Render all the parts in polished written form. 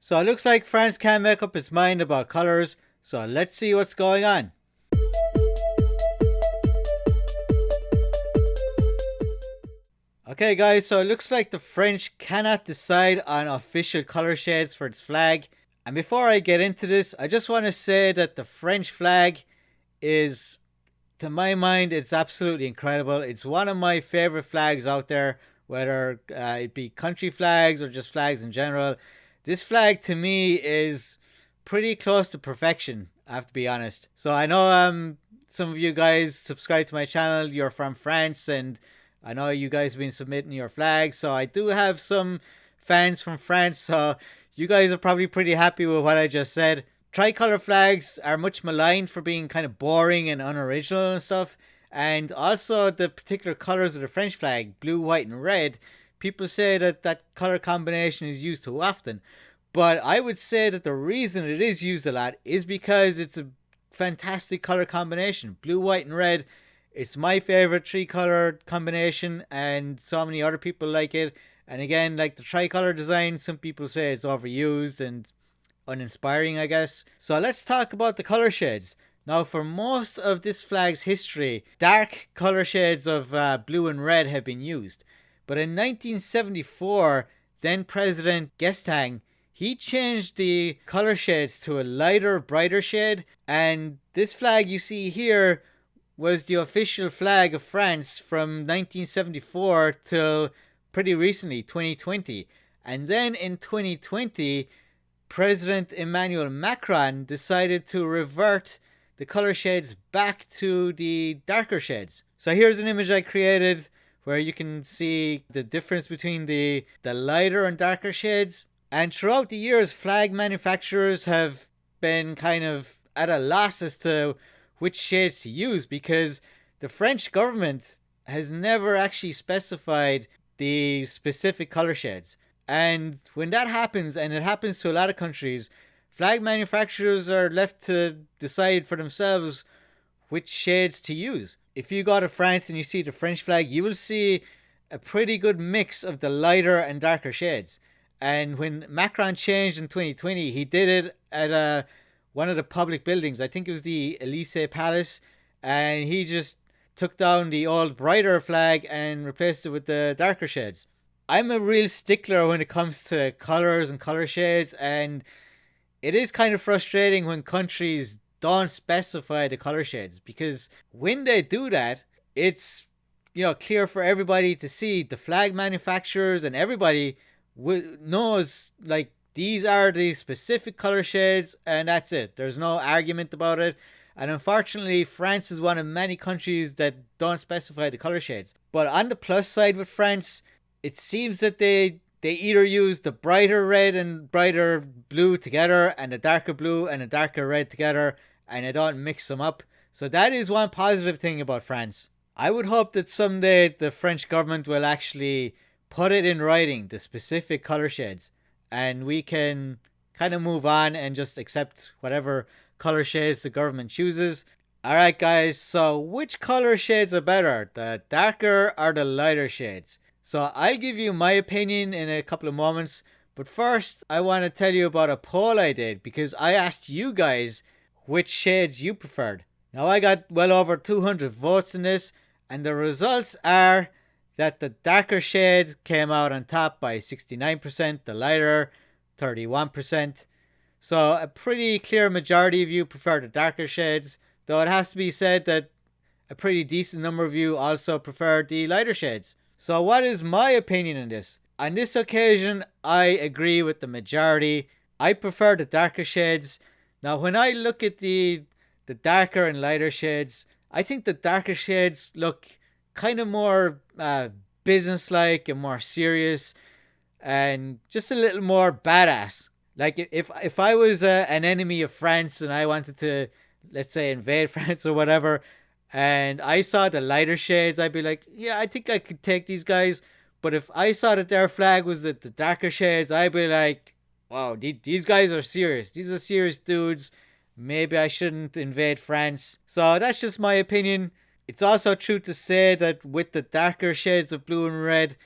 So it looks like France can't make up its mind about colours, so let's see what's going on. Okay guys, so it looks like the French cannot decide on official colour shades for its flag. And before I get into this, I just want to say that the French flag is, to my mind, it's absolutely incredible. It's one of my favourite flags out there, whether it be country flags or just flags in general. This flag to me is pretty close to perfection, I have to be honest. So I know some of you guys subscribe to my channel, you're from France, and I know you guys have been submitting your flags. So I do have some fans from France, so you guys are probably pretty happy with what I just said. Tricolor flags are much maligned for being kind of boring and unoriginal and stuff. And also the particular colors of the French flag, blue, white, and red, people say that that color combination is used too often. But I would say that the reason it is used a lot is because it's a fantastic color combination. Blue, white, and red. It's my favorite three color combination, and so many other people like it. And again, like the tricolor design, some people say it's overused and uninspiring, I guess. So let's talk about the color shades. Now, for most of this flag's history, dark color shades of blue and red have been used. But in 1974, then President Gestang, he changed the color shades to a lighter, brighter shade. And this flag you see here was the official flag of France from 1974 till pretty recently, 2020. And then in 2020, President Emmanuel Macron decided to revert the color shades back to the darker shades. So here's an image I created where you can see the difference between the lighter and darker shades. And throughout the years, flag manufacturers have been kind of at a loss as to which shades to use, because the French government has never actually specified the specific color shades. And when that happens, and it happens to a lot of countries, flag manufacturers are left to decide for themselves which shades to use. If you go to France and you see the French flag, you will see a pretty good mix of the lighter and darker shades. And when Macron changed in 2020, he did it at one of the public buildings. I think it was the Elysee Palace. And he just took down the old brighter flag and replaced it with the darker shades. I'm a real stickler when it comes to colors and color shades, and it is kind of frustrating when countries don't specify the color shades, because when they do that, it's clear for everybody to see. The flag manufacturers and everybody knows, like, these are the specific color shades, and that's it. There's no argument about it. And unfortunately, France is one of many countries that don't specify the color shades. But on the plus side with France, it seems that they either use the brighter red and brighter blue together, and the darker blue and the darker red together, and they don't mix them up. So that is one positive thing about France. I would hope that someday the French government will actually put it in writing, the specific color shades, and we can kind of move on and just accept whatever color shades the government chooses. Alright guys, so which color shades are better, the darker or the lighter shades? So I'll give you my opinion in a couple of moments, but first I want to tell you about a poll I did, because I asked you guys which shades you preferred. Now I got well over 200 votes in this, and the results are that the darker shade came out on top by 69%, the lighter 31%. So a pretty clear majority of you prefer the darker shades, though it has to be said that a pretty decent number of you also prefer the lighter shades. So what is my opinion on this? On this occasion, I agree with the majority. I prefer the darker shades. Now, when I look at the darker and lighter shades, I think the darker shades look kind of more business-like and more serious, and just a little more badass. Like if I was an enemy of France and I wanted to, let's say, invade France or whatever, and I saw the lighter shades, I'd be like, yeah, I think I could take these guys. But if I saw that their flag was the darker shades, I'd be like, wow, these guys are serious. These are serious dudes. Maybe I shouldn't invade France. So that's just my opinion. It's also true to say that with the darker shades of blue and red,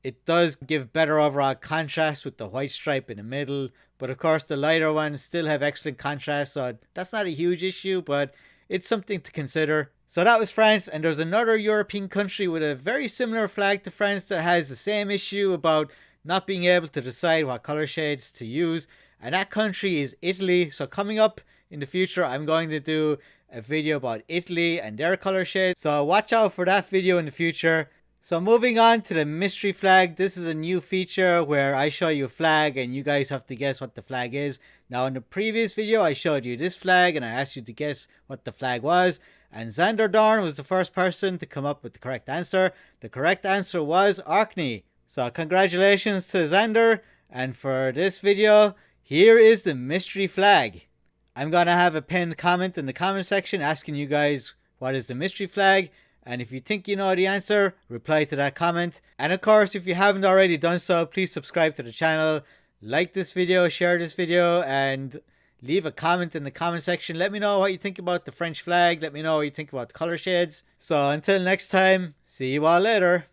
It does give better overall contrast with the white stripe in the middle, but of course the lighter ones still have excellent contrast, so that's not a huge issue, but it's something to consider. So that was France, and there's another European country with a very similar flag to France that has the same issue about not being able to decide what color shades to use, and that country is Italy. So coming up in the future, I'm going to do a video about Italy and their color shades, so watch out for that video in the future. So moving on to the mystery flag, this is a new feature where I show you a flag and you guys have to guess what the flag is. Now in the previous video I showed you this flag and I asked you to guess what the flag was, and Xander Dorn was the first person to come up with the correct answer. The correct answer was Orkney. So congratulations to Xander, and for this video, here is the mystery flag. I'm gonna have a pinned comment in the comment section asking you guys what is the mystery flag. And if you think you know the answer, reply to that comment. And of course, if you haven't already done so, please subscribe to the channel, like this video, share this video, and leave a comment in the comment section. Let me know what you think about the French flag. Let me know what you think about the color shades. So until next time, see you all later.